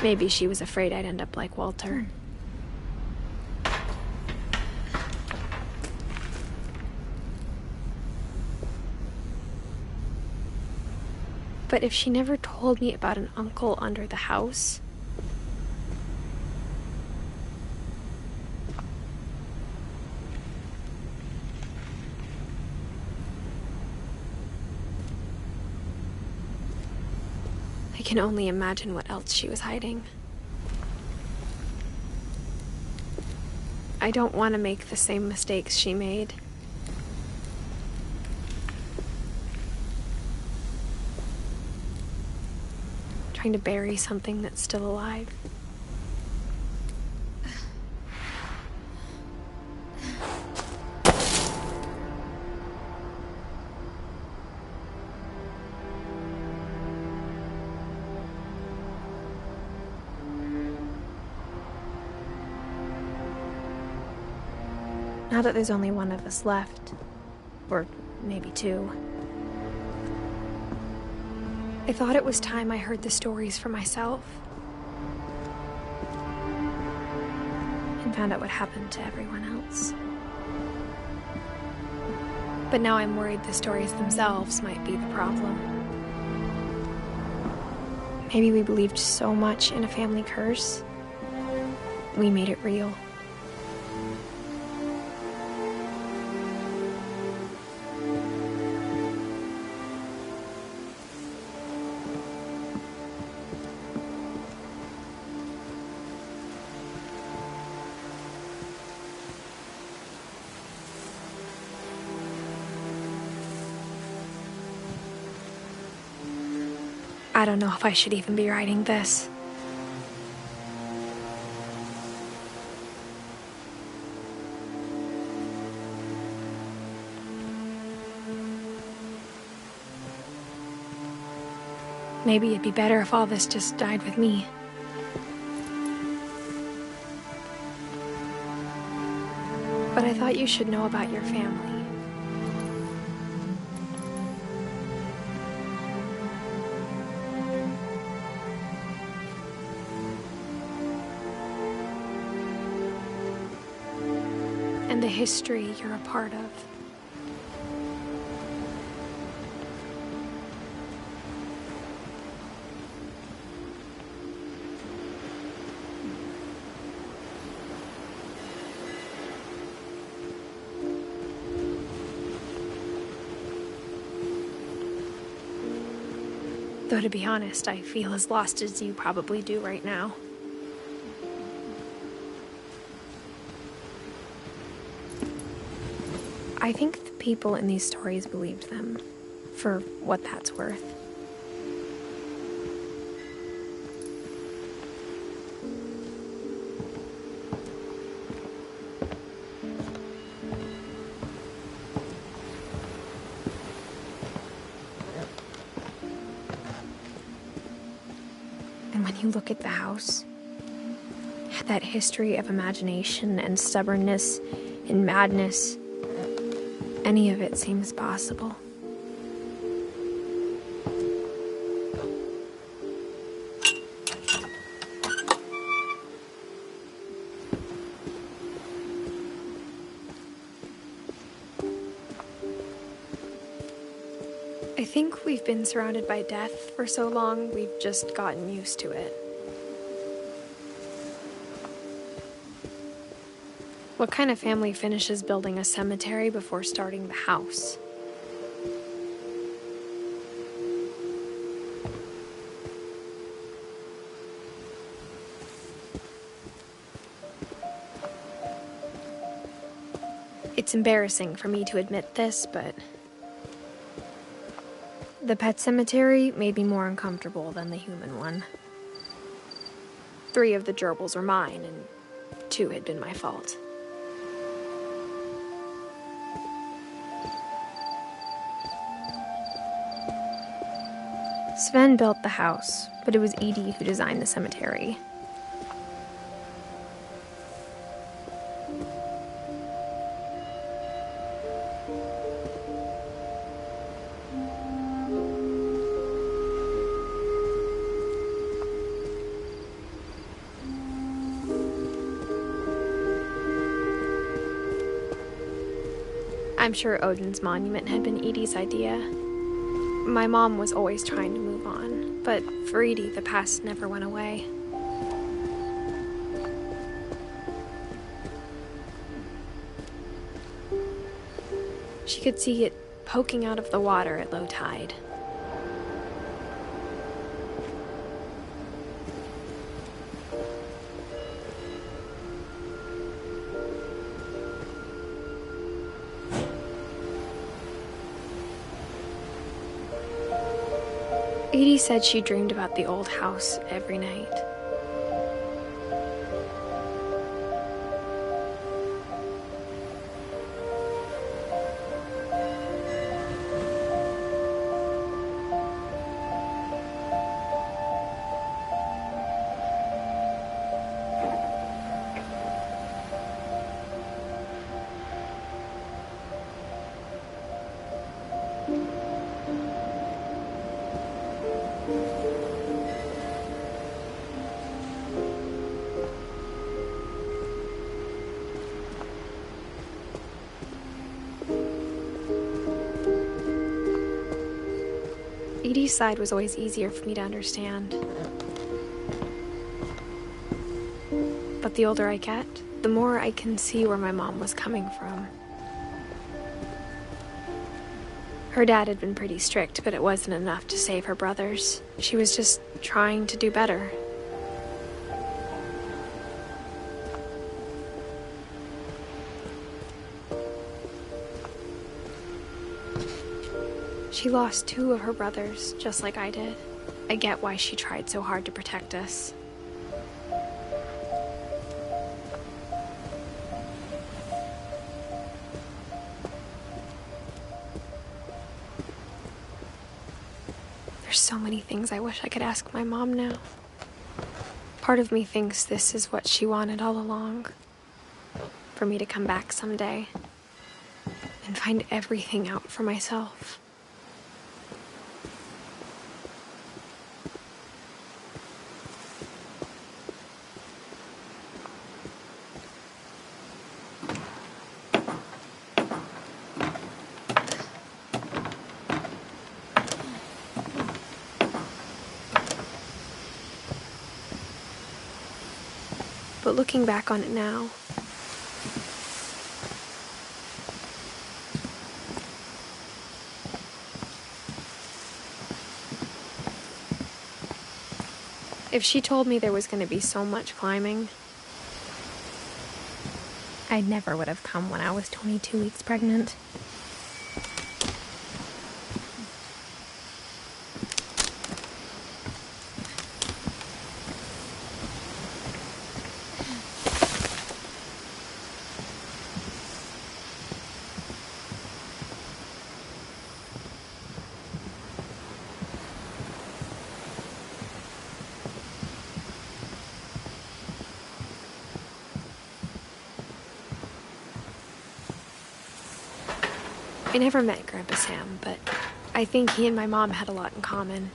Maybe she was afraid I'd end up like Walter. But if she never told me about an uncle under the house... I can only imagine what else she was hiding. I don't want to make the same mistakes she made. Trying to bury something that's still alive. Now that there's only one of us left, or maybe two, I thought it was time I heard the stories for myself and found out what happened to everyone else. But now I'm worried the stories themselves might be the problem. Maybe we believed so much in a family curse, we made it real. I don't know if I should even be writing this. Maybe it'd be better if all this just died with me. But I thought you should know about your family. And the history you're a part of. Though to be honest, I feel as lost as you probably do right now. I think the people in these stories believed them, for what that's worth. And when you look at the house, that history of imagination and stubbornness and madness, any of it seems possible. I think we've been surrounded by death for so long, we've just gotten used to it. What kind of family finishes building a cemetery before starting the house? It's embarrassing for me to admit this, but the pet cemetery made me more uncomfortable than the human one. 3 of the gerbils were mine, and 2 had been my fault. Sven built the house, but it was Edie who designed the cemetery. I'm sure Odin's monument had been Edie's idea. My mom was always trying to move on, but for Edie, the past never went away. She could see it poking out of the water at low tide. Edie said she dreamed about the old house every night. Edie's side was always easier for me to understand. But the older I get, the more I can see where my mom was coming from. Her dad had been pretty strict, but it wasn't enough to save her brothers. She was just trying to do better. She lost 2 of her brothers, just like I did. I get why she tried so hard to protect us. There's so many things I wish I could ask my mom now. Part of me thinks this is what she wanted all along. For me to come back someday and find everything out for myself. But looking back on it now, if she told me there was going to be so much climbing, I never would have come when I was 22 weeks pregnant. I never met Grandpa Sam, but I think he and my mom had a lot in common.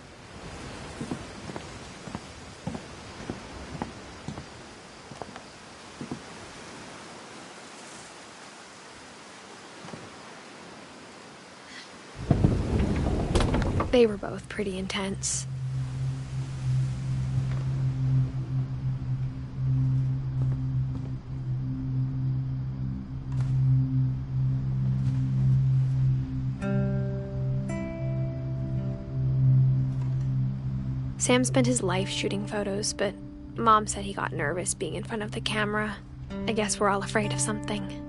They were both pretty intense. Sam spent his life shooting photos, but Mom said he got nervous being in front of the camera. I guess we're all afraid of something.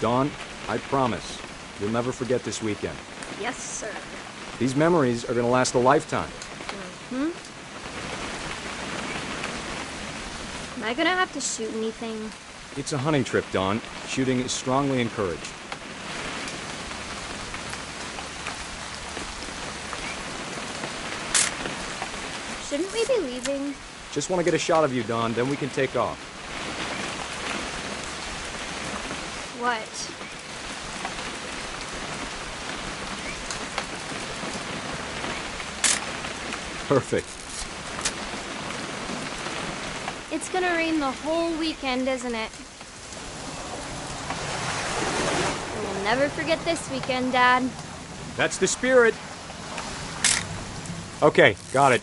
Dawn, I promise, you'll never forget this weekend. Yes, sir. These memories are gonna last a lifetime. Am I gonna have to shoot anything? It's a hunting trip, Dawn. Shooting is strongly encouraged. Shouldn't we be leaving? Just want to get a shot of you, Dawn, then we can take off. What? Perfect. It's gonna rain the whole weekend, isn't it? We'll never forget this weekend, Dad. That's the spirit. Okay, got it.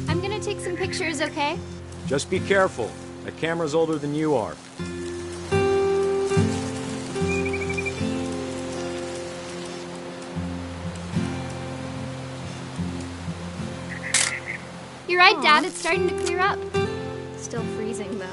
I'm gonna take some pictures, okay? Just be careful. That camera's older than you are. You're right, Dad. It's starting to clear up. Still freezing, though.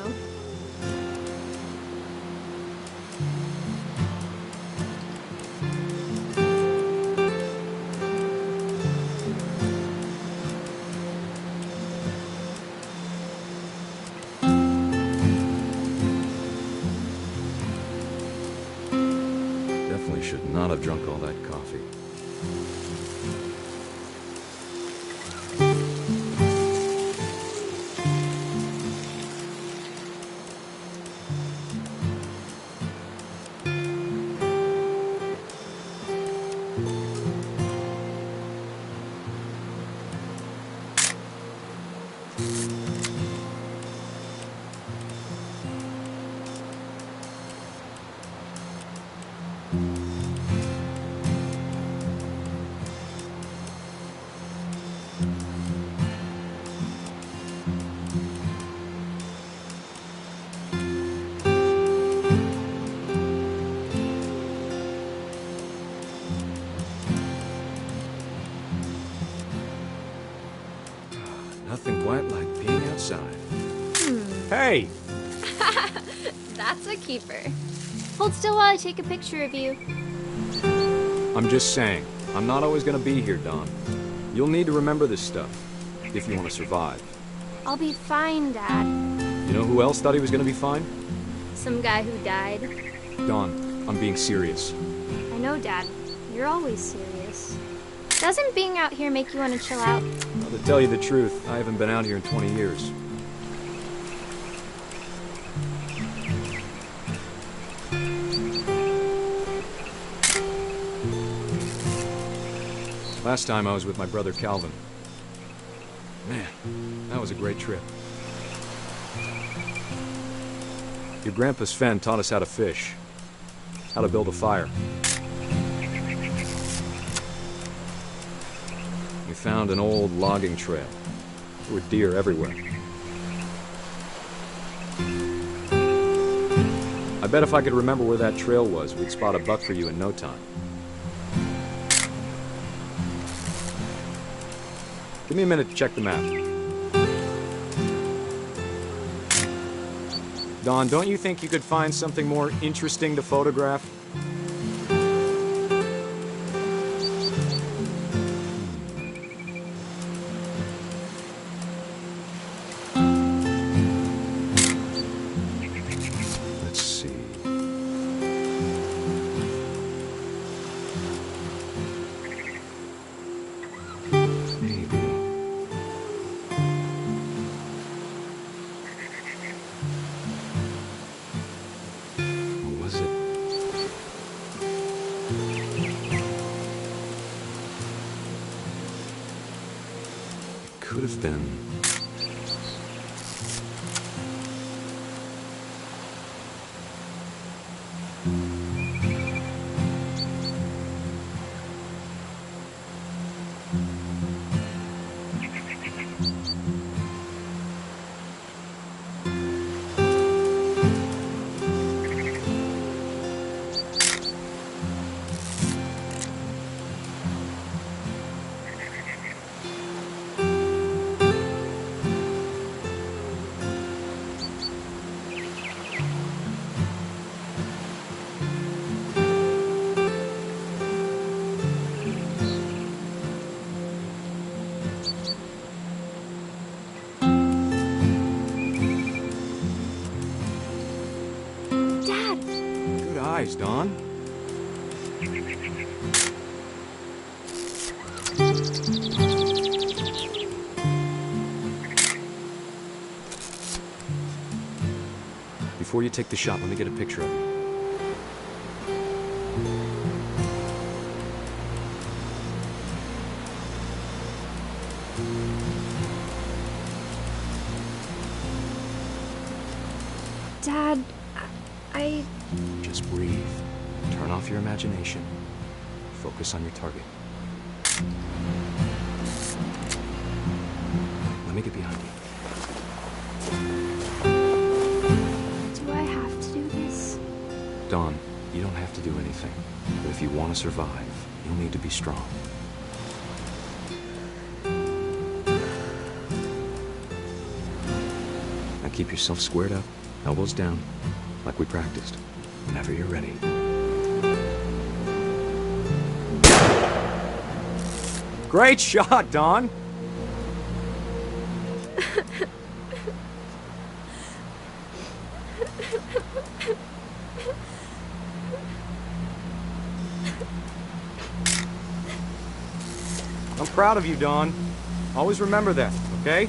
Definitely should not have drunk all that coffee. Nothing quite like being outside. Hey! That's a keeper. Hold still while I take a picture of you. I'm just saying, I'm not always gonna be here, Dawn. You'll need to remember this stuff, if you want to survive. I'll be fine, Dad. You know who else thought he was gonna be fine? Some guy who died. Dawn, I'm being serious. I know, Dad. You're always serious. Doesn't being out here make you want to chill out? Well, to tell you the truth, I haven't been out here in 20 years. Last time I was with my brother Calvin. Man, that was a great trip. Your grandpa Sven taught us how to fish, how to build a fire. We found an old logging trail. There were deer everywhere. I bet if I could remember where that trail was, we'd spot a buck for you in no time. Give me a minute to check the map. Dawn, don't you think you could find something more interesting to photograph? Let's see. Maybe. Or was it? It could have been. eyes, Don. Before you take the shot, let me get a picture of you. Dad, I... Just breathe. Turn off your imagination. Focus on your target. Let me get behind you. Do I have to do this? Dawn, you don't have to do anything. But if you want to survive, you'll need to be strong. Now keep yourself squared up, elbows down, like we practiced. Whenever you're ready. Great shot, Dawn! I'm proud of you, Dawn. Always remember that, okay?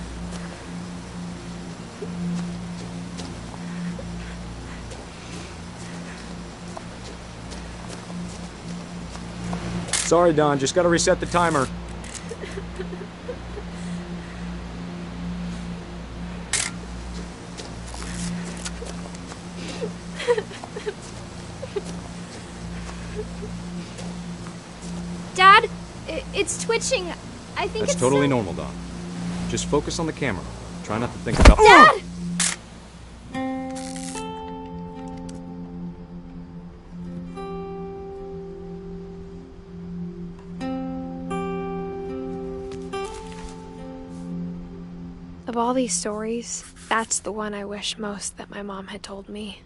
Sorry, Dawn, just gotta reset the timer. Dad, it's twitching. I think That's it's totally normal, Dawn. Just focus on the camera. Try not to think about— Dad! Of all these stories, that's the one I wish most that my mom had told me.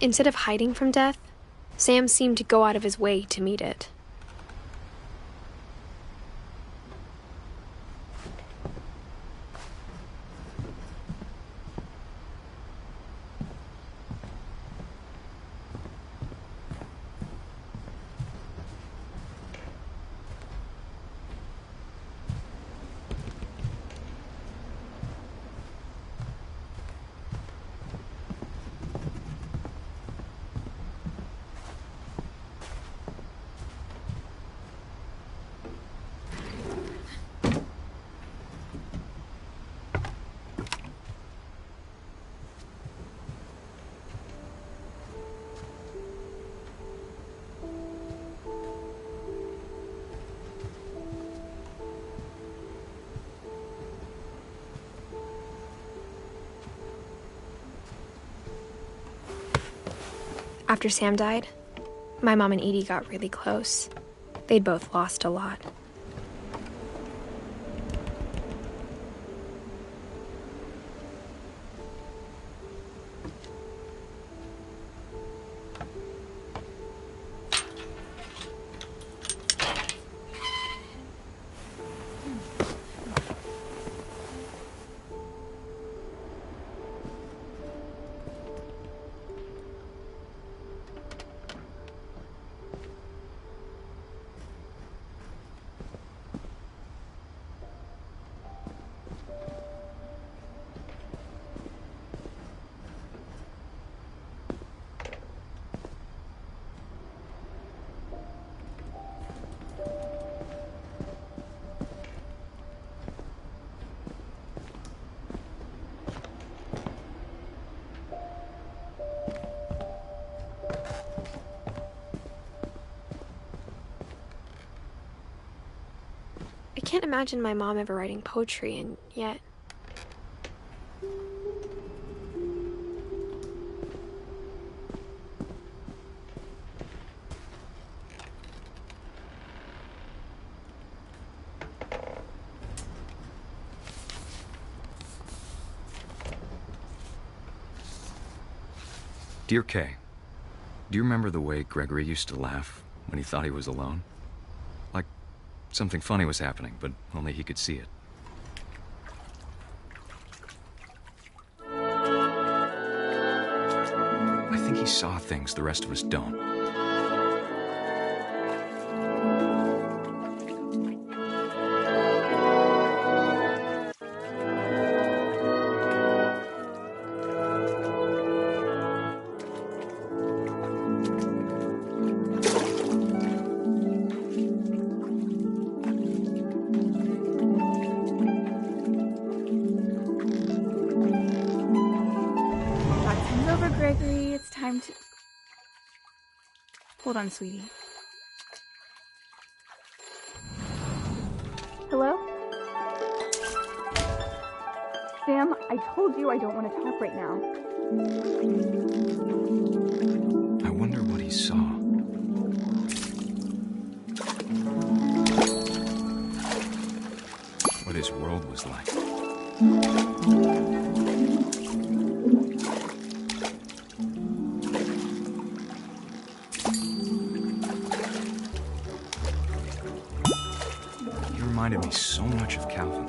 Instead of hiding from death, Sam seemed to go out of his way to meet it. After Sam died, my mom and Edie got really close. They'd both lost a lot. I can't imagine my mom ever writing poetry, and yet... Dear Kay, do you remember the way Gregory used to laugh when he thought he was alone? Like something funny was happening, but only he could see it. I think he saw things the rest of us don't. Gregory, it's time to... Hold on, sweetie. Hello? Sam, I told you I don't want to talk right now. I wonder what he saw. What his world was like. Reminded me so much of Calvin.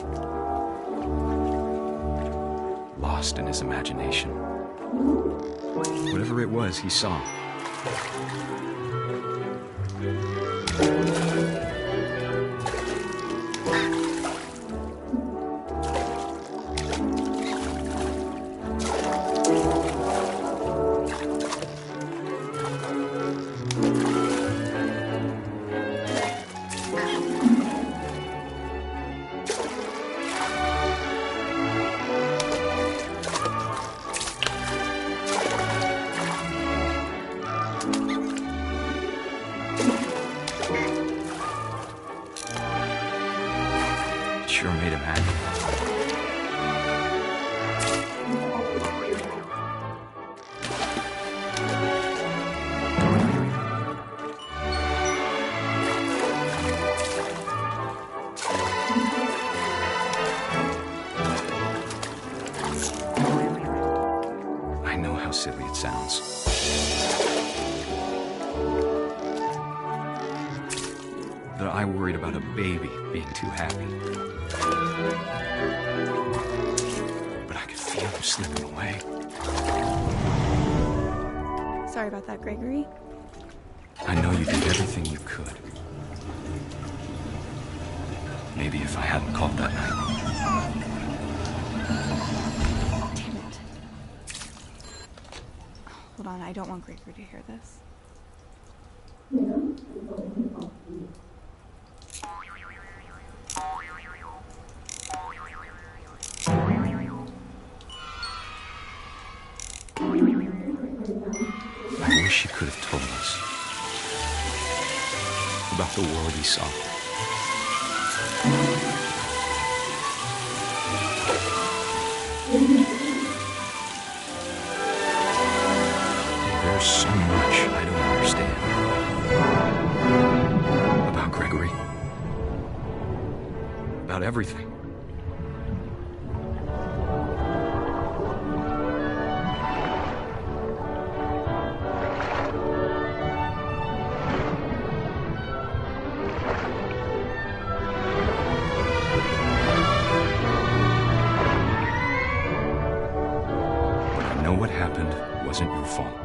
Lost in his imagination. Whatever it was he saw. Sure made him happy. I know how silly it sounds. That I worried about a baby being too happy. But I could feel him slipping away. Sorry about that, Gregory. I know you did everything you could. Maybe if I hadn't called that night. Damn it. Hold on, I don't want Gregory to hear this. I wish he could have told us about the world he saw. There's so much I don't understand about Gregory, about everything. What happened wasn't your fault.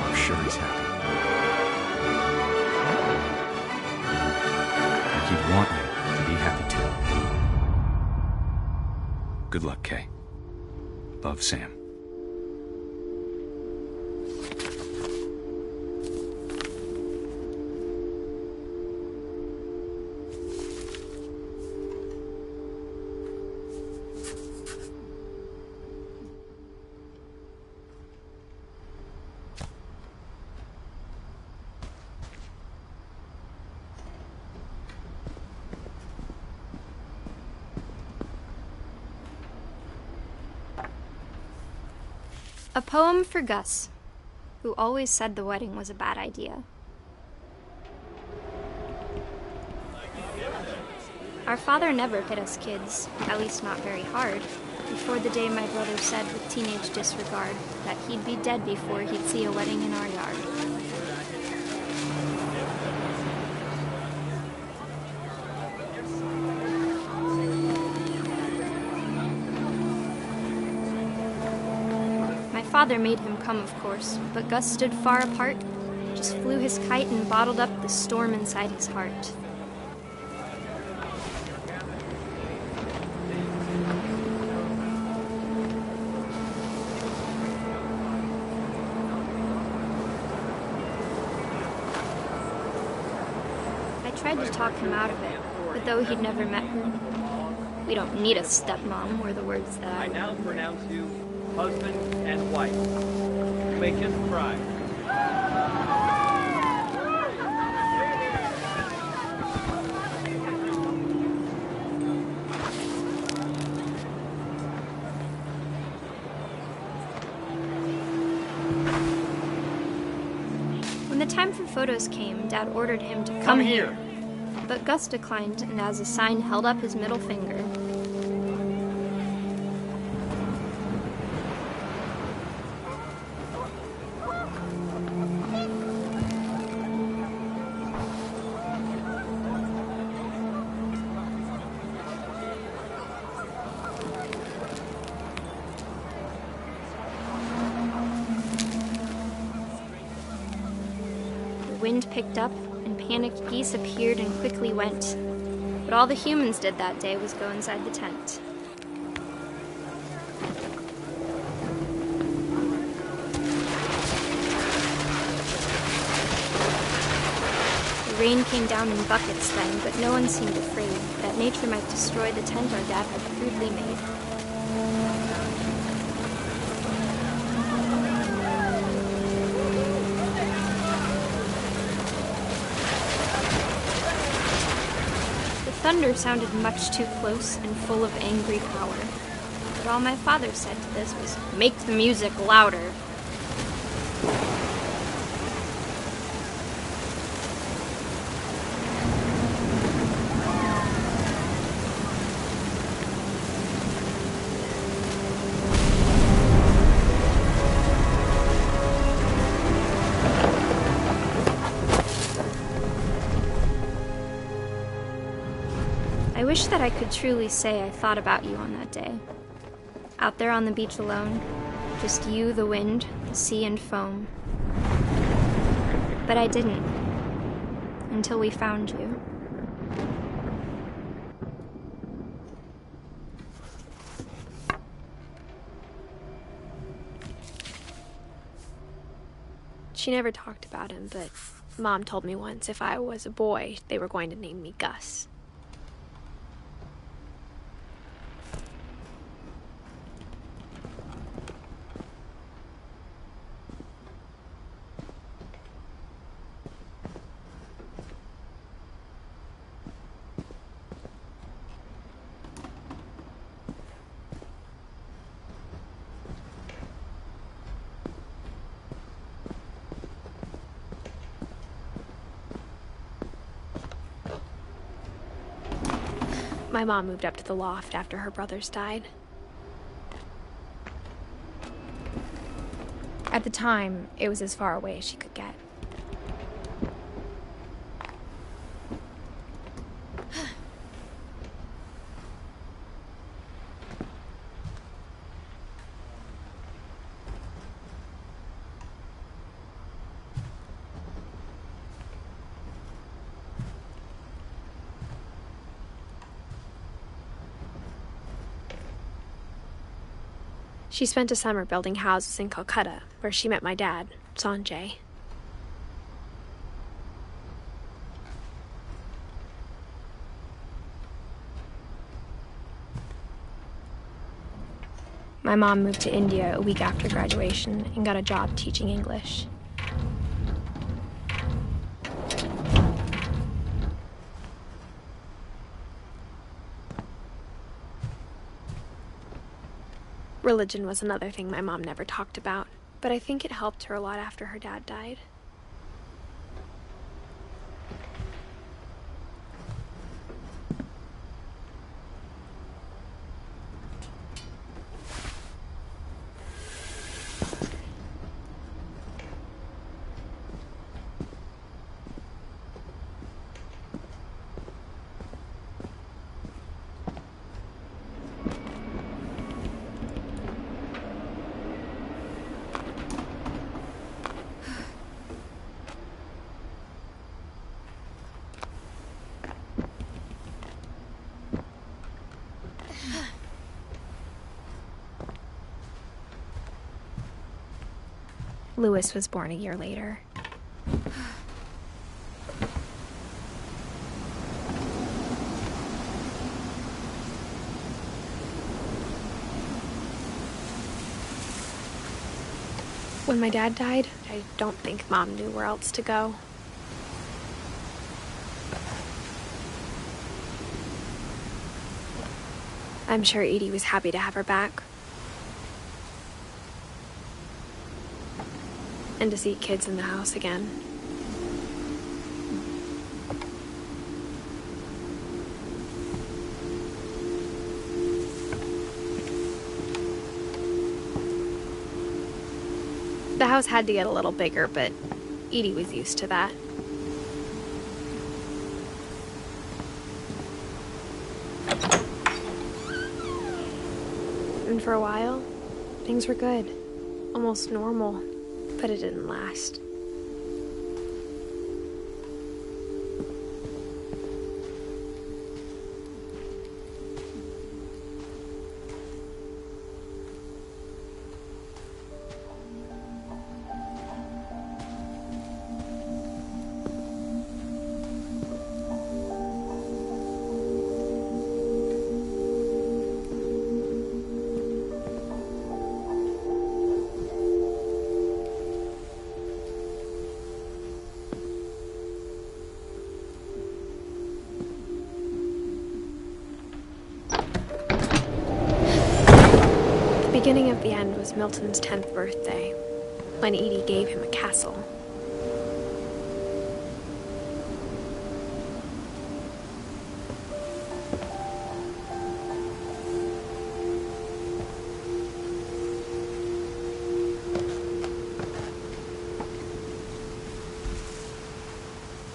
I'm sure he's happy. And he'd want you to be happy too. Good luck, Kay. Love, Sam. A poem for Gus, who always said the wedding was a bad idea. Our father never hit us kids, at least not very hard, before the day my brother said with teenage disregard that he'd be dead before he'd see a wedding in our yard. My father made him come, of course, but Gus stood far apart, just flew his kite and bottled up the storm inside his heart. I tried to talk him out of it, but though he'd never met her, "We don't need a stepmom," were the words that I now pronounce you husband and wife. You may kiss the bride. When the time for photos came, Dad ordered him to come here. But Gus declined, and as a sign held up his middle finger. The wind picked up, and panicked geese appeared and quickly went. But all the humans did that day was go inside the tent. The rain came down in buckets then, but no one seemed afraid that nature might destroy the tent our dad had crudely made. Thunder sounded much too close and full of angry power. But all my father said to this was, "Make the music louder." I wish that I could truly say I thought about you on that day. Out there on the beach alone, just you, the wind, the sea, and foam. But I didn't, until we found you. She never talked about him, but Mom told me once if I was a boy, they were going to name me Gus. My mom moved up to the loft after her brothers died. At the time, it was as far away as she could get. She spent a summer building houses in Calcutta, where she met my dad, Sanjay. My mom moved to India a week after graduation and got a job teaching English. Religion was another thing my mom never talked about, but I think it helped her a lot after her dad died. Lewis was born a year later. When my dad died, I don't think Mom knew where else to go. I'm sure Edie was happy to have her back. And to see kids in the house again. The house had to get a little bigger, but Edie was used to that. And for a while, things were good. Almost normal, but it didn't last. The beginning of the end was Milton's 10th birthday, when Edie gave him a castle.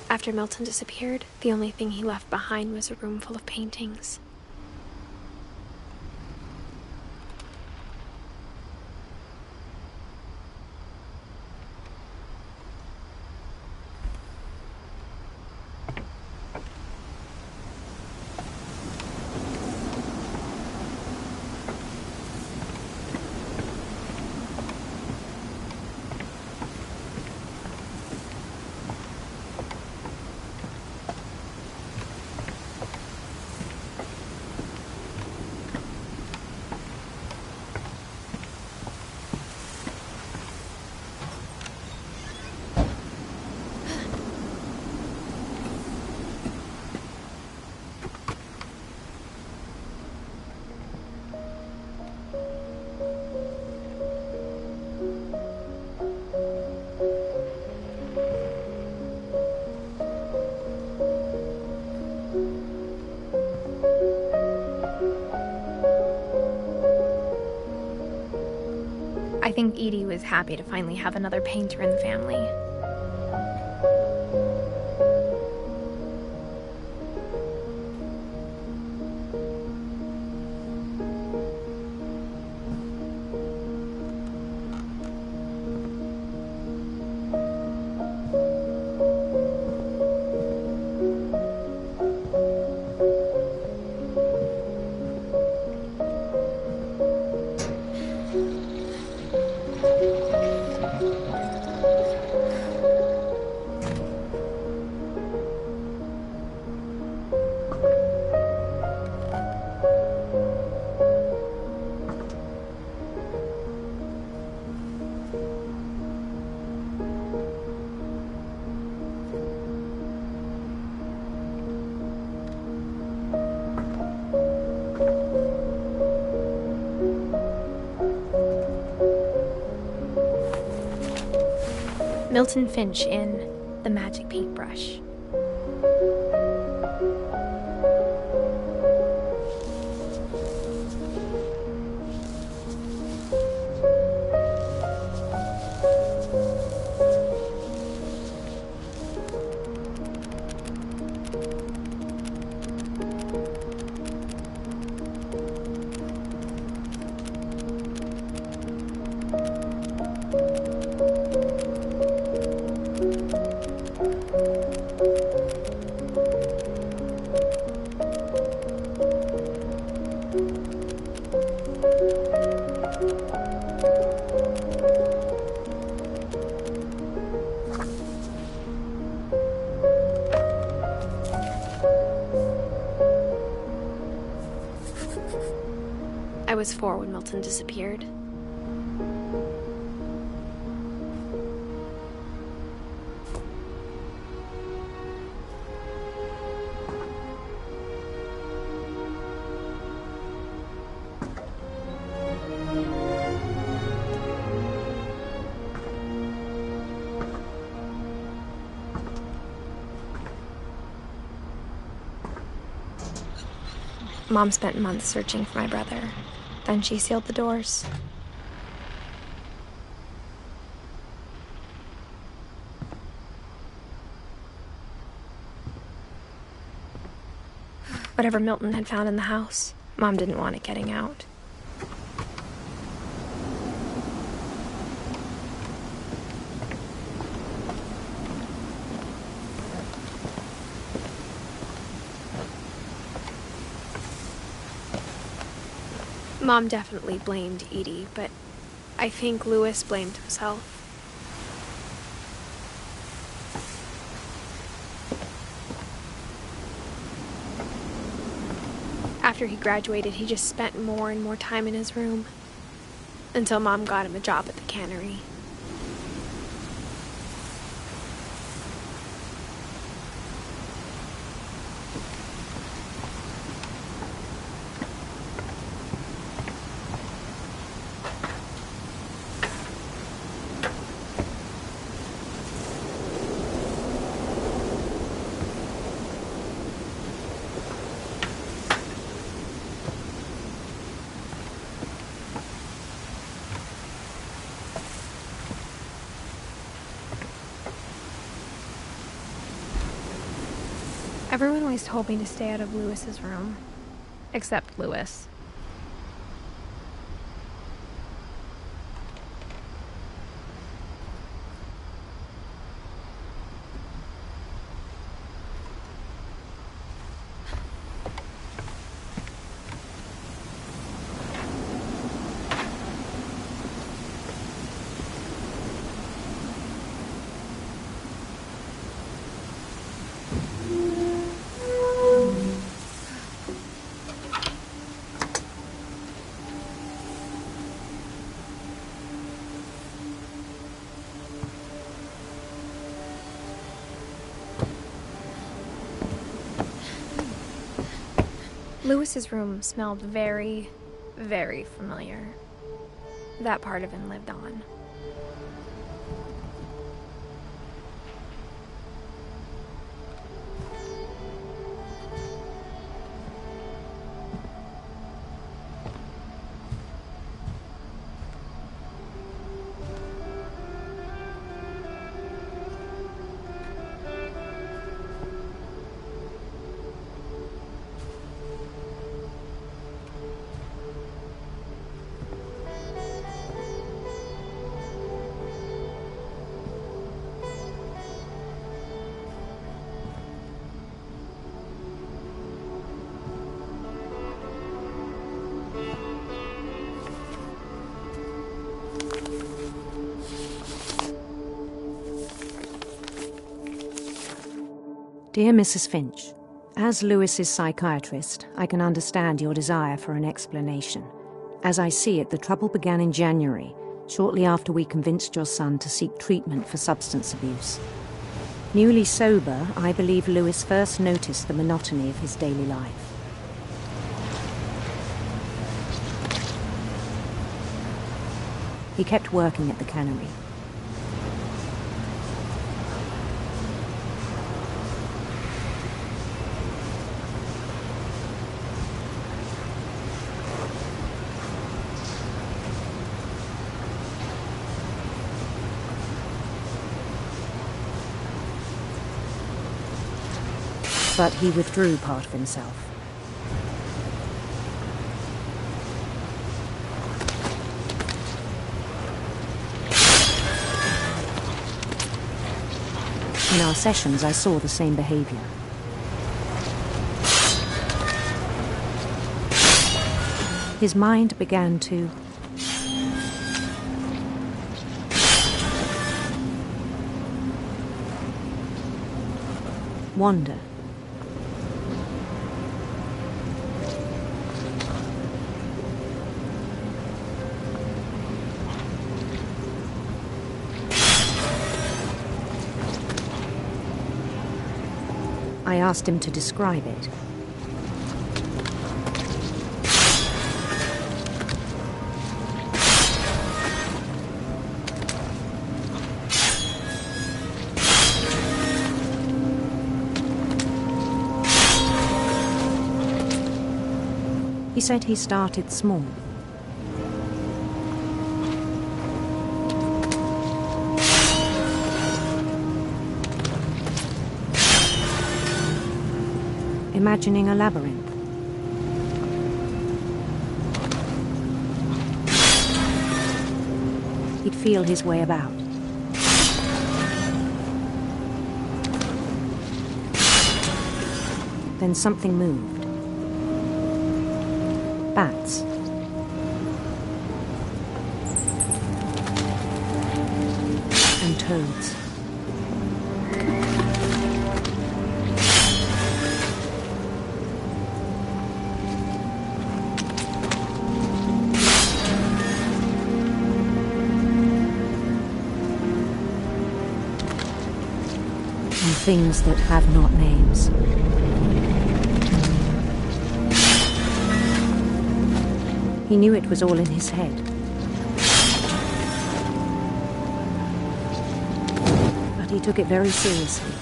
After Milton disappeared, the only thing he left behind was a room full of paintings. I think Edie was happy to finally have another painter in the family. Milton Finch in The Magic Paintbrush. I was 4 when Milton disappeared. Mom spent months searching for my brother. Then she sealed the doors. Whatever Milton had found in the house, Mom didn't want it getting out. Mom definitely blamed Edie, but I think Louis blamed himself. After he graduated, he just spent more and more time in his room, until Mom got him a job at the cannery. Everyone always told me to stay out of Louis's room. Except Louis. Louis's room smelled very, very familiar. That part of him lived on. Dear Mrs. Finch, as Louis's psychiatrist, I can understand your desire for an explanation. As I see it, the trouble began in January, shortly after we convinced your son to seek treatment for substance abuse. Newly sober, I believe Louis first noticed the monotony of his daily life. He kept working at the cannery. But he withdrew part of himself. In our sessions, I saw the same behavior. His mind began to wander. I asked him to describe it. He said he started small. Imagining a labyrinth. He'd feel his way about. Then something moved. Bats. And toads. And things that have not names. He knew it was all in his head. But he took it very seriously.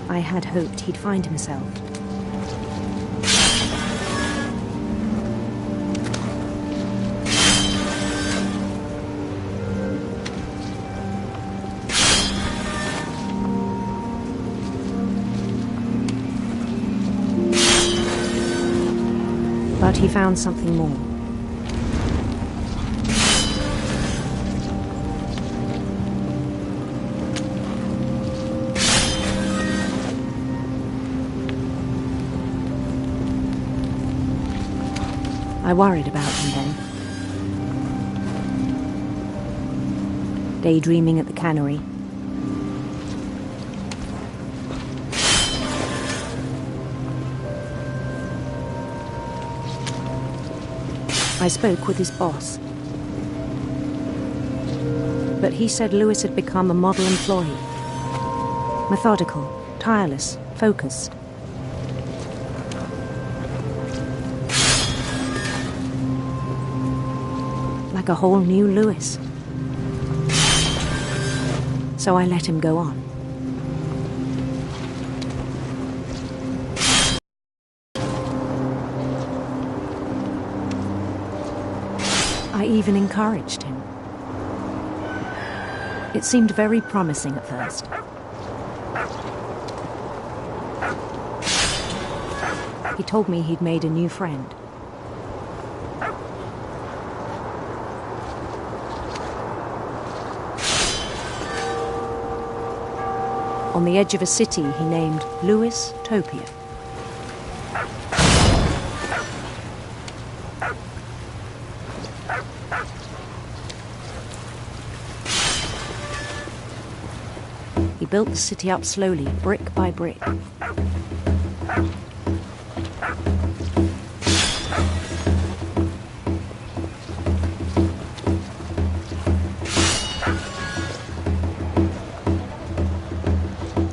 I had hoped he'd find himself. But he found something more. I worried about him then. Daydreaming at the cannery. I spoke with his boss. But he said Lewis had become a model employee. Methodical, tireless, focused. Like a whole new Lewis. So I let him go on. I even encouraged him. It seemed very promising at first. He told me he'd made a new friend. On the edge of a city he named Lewis Topia. He built the city up slowly, brick by brick.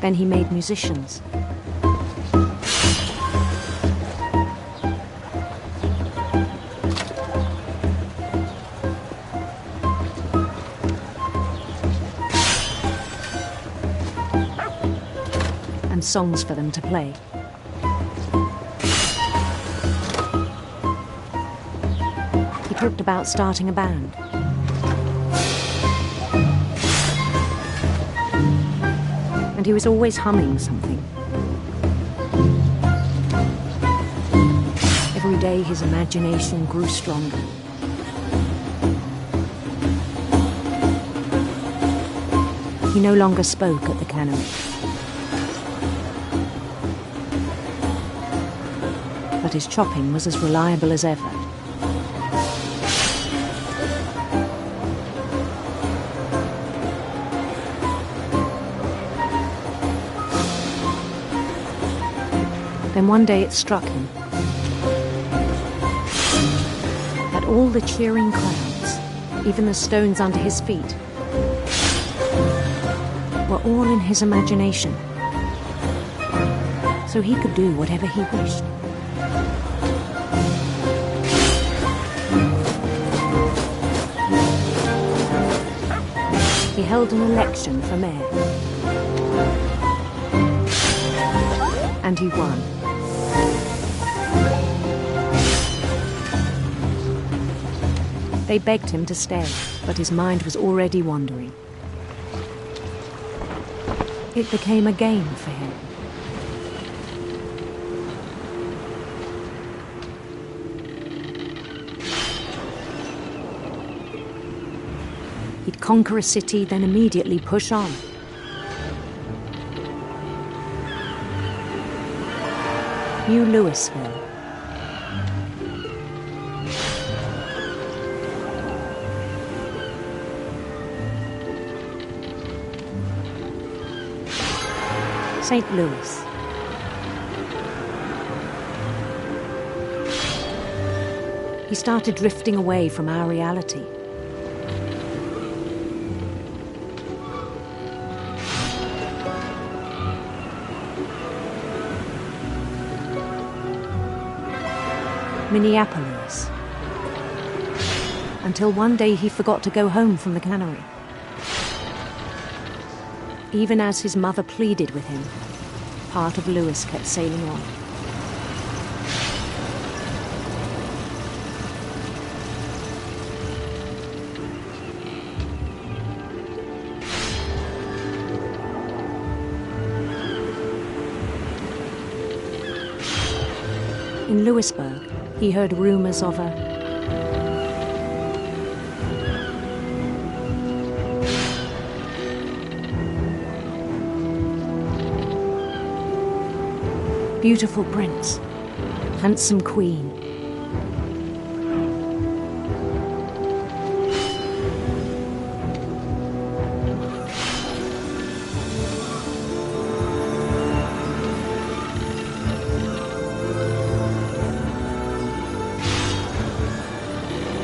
Then he made musicians. And songs for them to play. He talked about starting a band. And he was always humming something. Every day his imagination grew stronger. He no longer spoke at the cannery. But his chopping was as reliable as ever. Then one day it struck him that all the cheering crowds, even the stones under his feet, were all in his imagination. so he could do whatever he wished. He held an election for mayor. And he won. They begged him to stay, but his mind was already wandering. It became a game for him. He'd conquer a city, then immediately push on. New Louisville. St. Louis. He started drifting away from our reality. Minneapolis. Until one day he forgot to go home from the cannery. Even as his mother pleaded with him, part of Louis kept sailing on. In Louisburg, he heard rumors of a beautiful prince, handsome queen.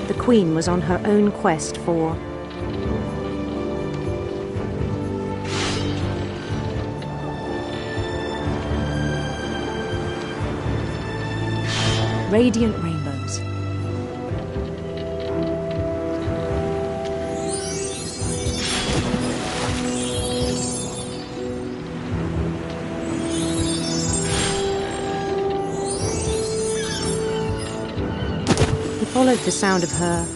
The queen was on her own quest for radiant rainbows. He followed the sound of her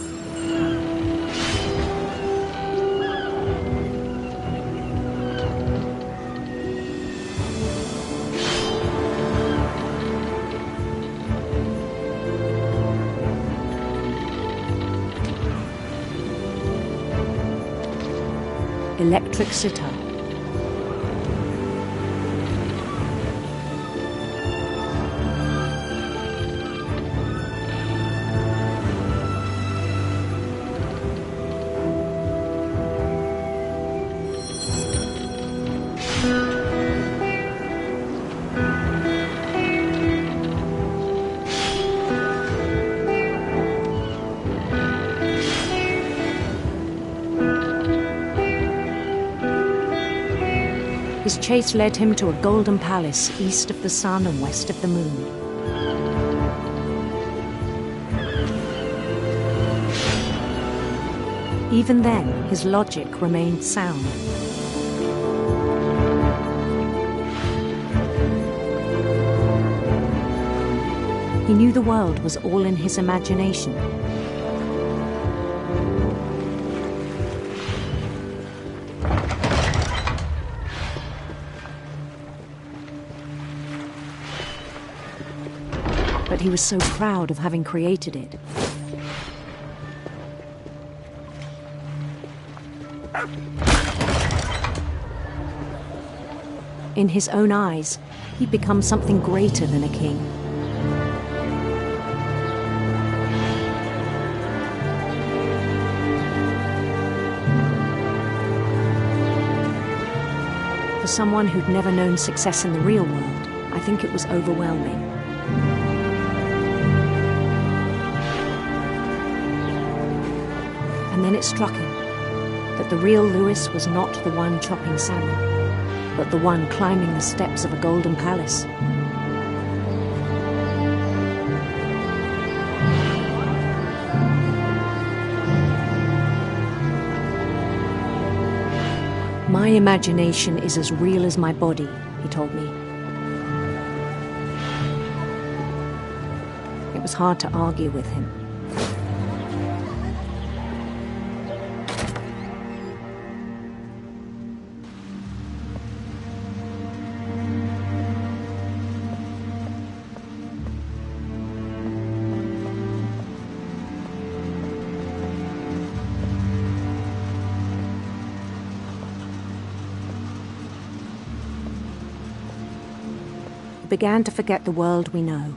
electric sitar. His chase led him to a golden palace east of the sun and west of the moon. Even then, his logic remained sound. He knew the world was all in his imagination. But he was so proud of having created it. In his own eyes, he'd become something greater than a king. For someone who'd never known success in the real world, I think it was overwhelming. And then it struck him that the real Louis was not the one chopping salmon, but the one climbing the steps of a golden palace. My imagination is as real as my body, he told me. It was hard to argue with him. Began to forget the world we know.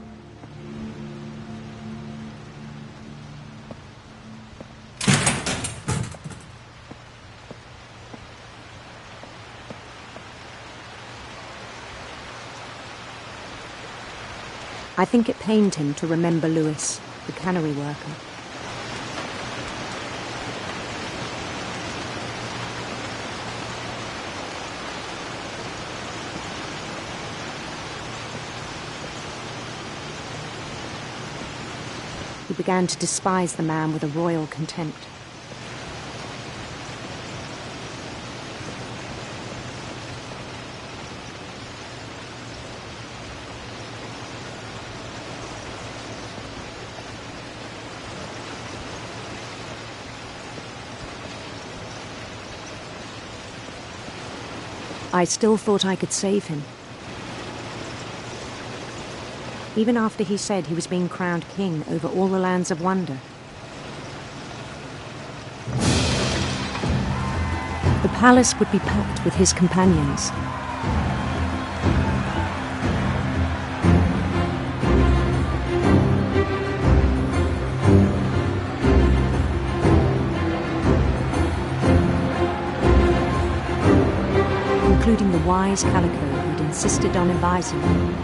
I think it pained him to remember Lewis, the cannery worker. He began to despise the man with a royal contempt. I still thought I could save him. Even after he said he was being crowned king over all the lands of wonder. The palace would be packed with his companions. Including the wise Calico who'd insisted on advising him.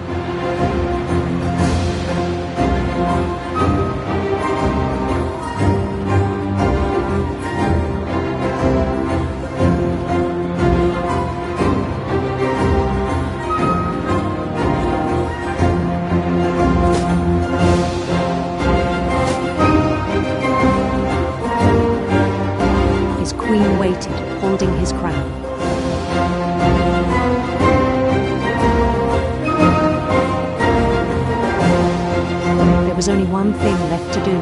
His queen waited, holding his crown. There was only one thing left to do.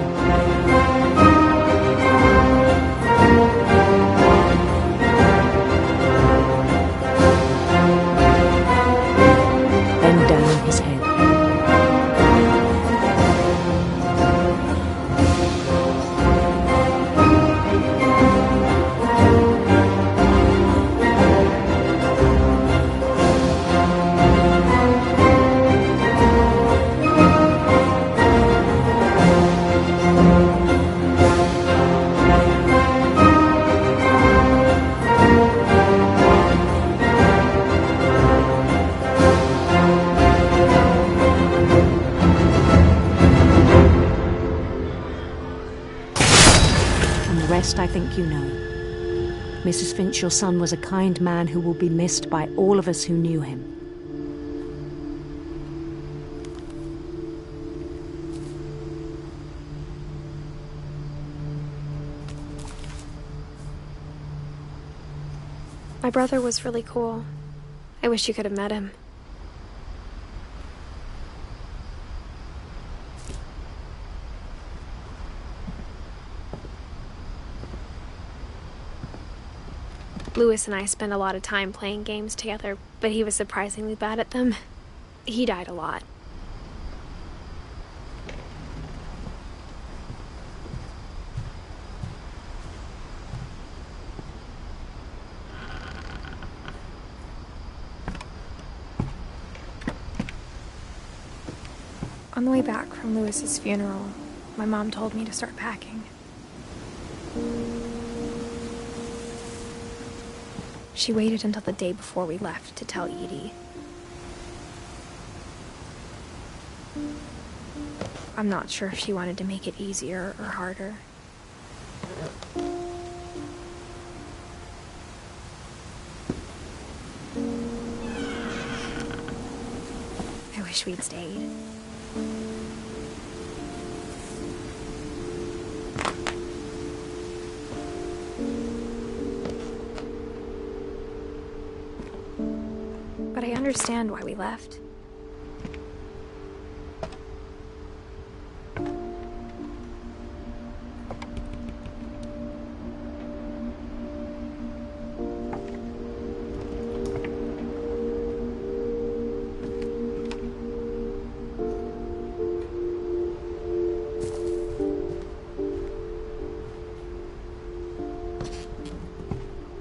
Bend down his head. I think you know. Mrs. Finch, your son was a kind man who will be missed by all of us who knew him. My brother was really cool. I wish you could have met him. Lewis and I spent a lot of time playing games together, but he was surprisingly bad at them. He died a lot. On the way back from Lewis's funeral, my mom told me to start packing. She waited until the day before we left to tell Edie. I'm not sure if she wanted to make it easier or harder. I wish we'd stayed. understand why we left.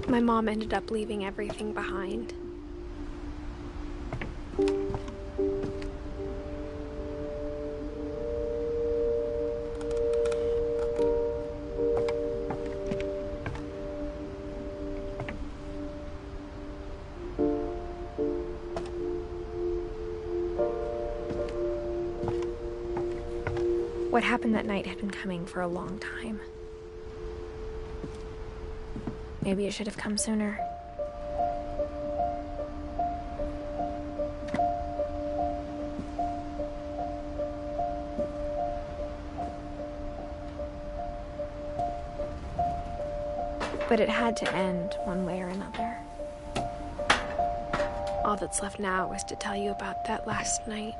My mom ended up leaving everything behind. What happened that night had been coming for a long time. Maybe it should have come sooner. But it had to end one way or another. All that's left now is to tell you about that last night.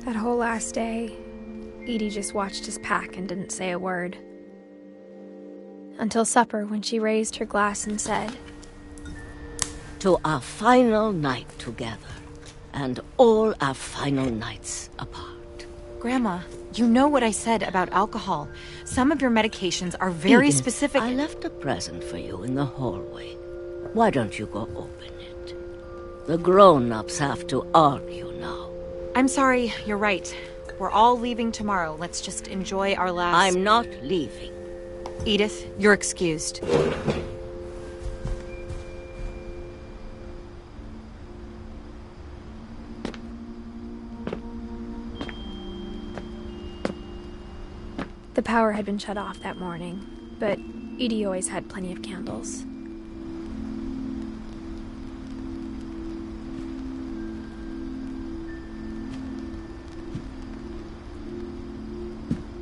That whole last day, Edie just watched us pack and didn't say a word. Until supper, when she raised her glass and said, "To our final night together, and all our final nights apart." Grandma, you know what I said about alcohol. Some of your medications are very Edith, specific. I left a present for you in the hallway. Why don't you go open it? The grown-ups have to argue now. I'm sorry, you're right. We're all leaving tomorrow. Let's just enjoy our last... I'm not leaving. Edith, you're excused. The power had been shut off that morning, but Edie always had plenty of candles.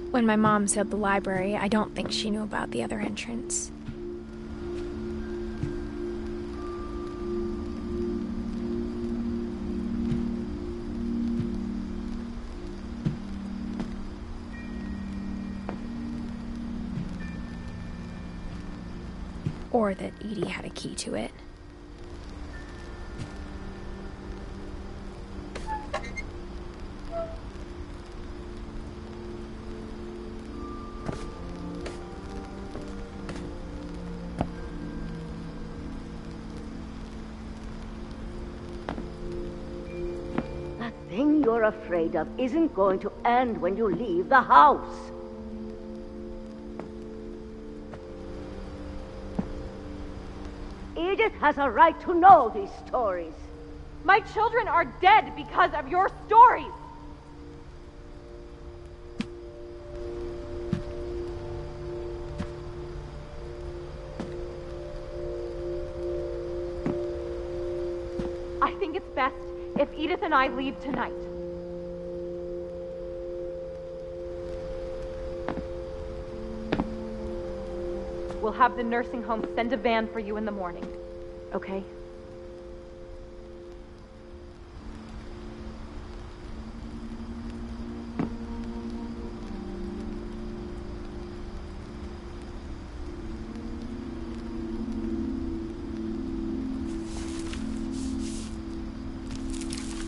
When my mom sealed the library, I don't think she knew about the other entrance. Or that Edie had a key to it. That thing you're afraid of isn't going to end when you leave the house. Edith has a right to know these stories. My children are dead because of your stories! I think it's best if Edith and I leave tonight. We'll have the nursing home send a van for you in the morning, okay?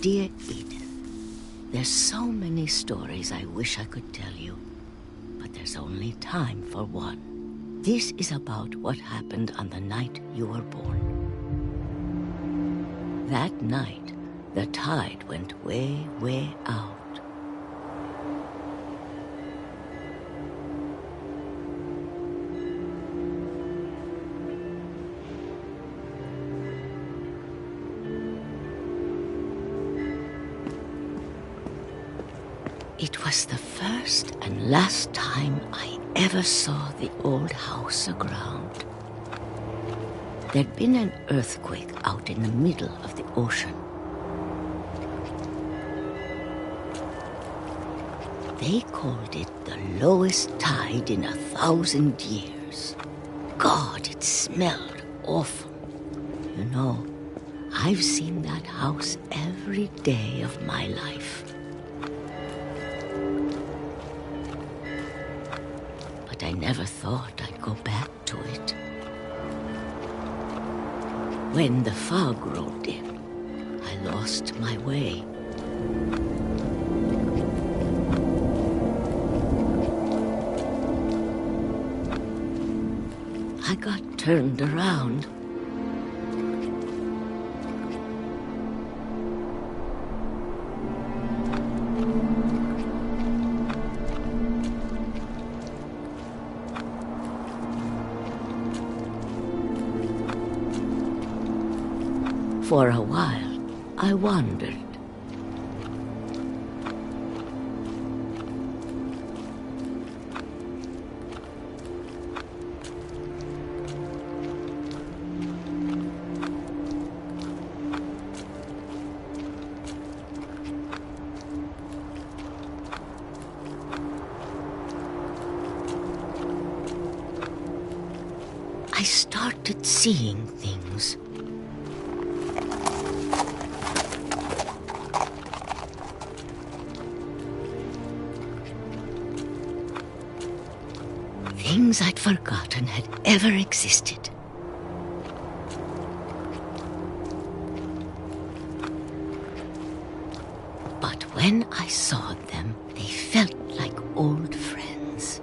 Dear Edith, there's so many stories I wish I could tell you, but there's only time for one. This is about what happened on the night you were born. That night, the tide went way, way out. It was the first and last time I ever saw the old house aground. There'd been an earthquake out in the middle of the ocean. They called it the lowest tide in 1,000 years. God, it smelled awful. You know, I've seen that house every day of my life. But I never thought I'd go back to it. When the fog rolled in, I lost my way. I got turned around. For a while, I wandered. I started seeing things. Things I'd forgotten had ever existed. But when I saw them, they felt like old friends.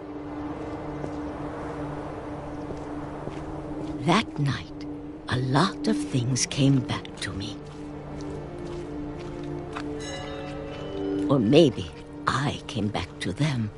That night, a lot of things came back to me. Or maybe I came back to them.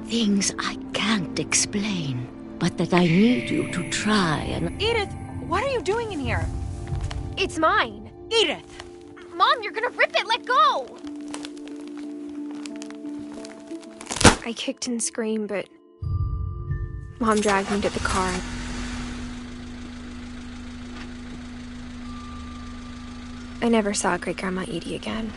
Things I can't explain, but that I need you to try and... Edith, what are you doing in here? It's mine. Edith! Mom, you're gonna rip it! Let go! I kicked and screamed, but Mom dragged me to the car. I never saw Great-Grandma Edie again.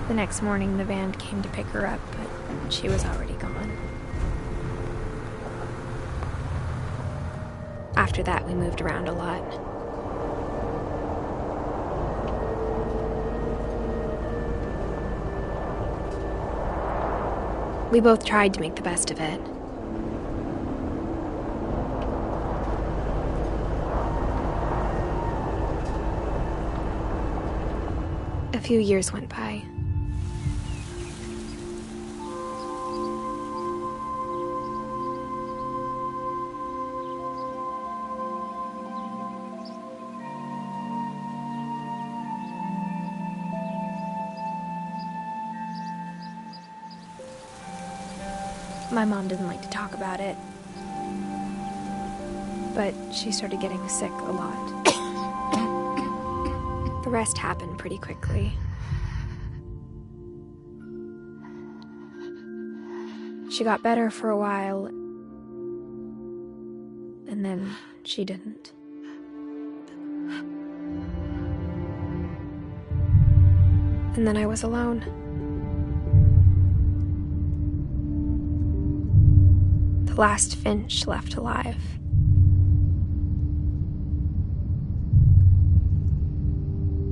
The next morning, the van came to pick her up, but she was already gone. After that, we moved around a lot. We both tried to make the best of it. A few years went by. My mom doesn't like to talk about it, but she started getting sick a lot. The rest happened pretty quickly. She got better for a while, and then she didn't. And then I was alone. The last Finch left alive.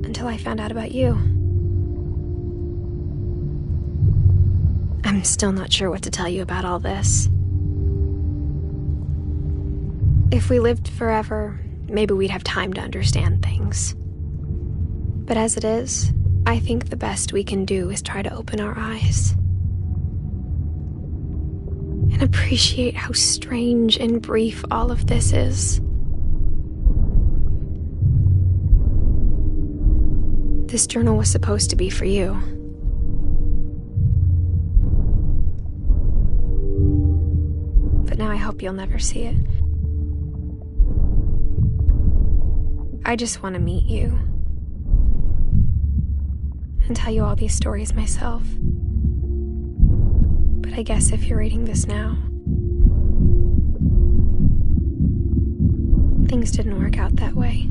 Until I found out about you. I'm still not sure what to tell you about all this. If we lived forever, maybe we'd have time to understand things. But as it is, I think the best we can do is try to open our eyes. And appreciate how strange and brief all of this is. This journal was supposed to be for you. But now I hope you'll never see it. I just want to meet you. And tell you all these stories myself. But I guess if you're reading this now, things didn't work out that way.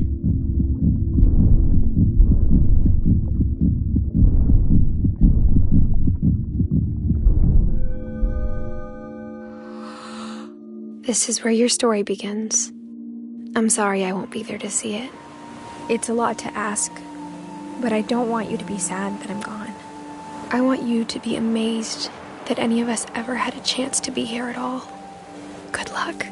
This is where your story begins. I'm sorry I won't be there to see it. It's a lot to ask, but I don't want you to be sad that I'm gone. I want you to be amazed that any of us ever had a chance to be here at all. Good luck.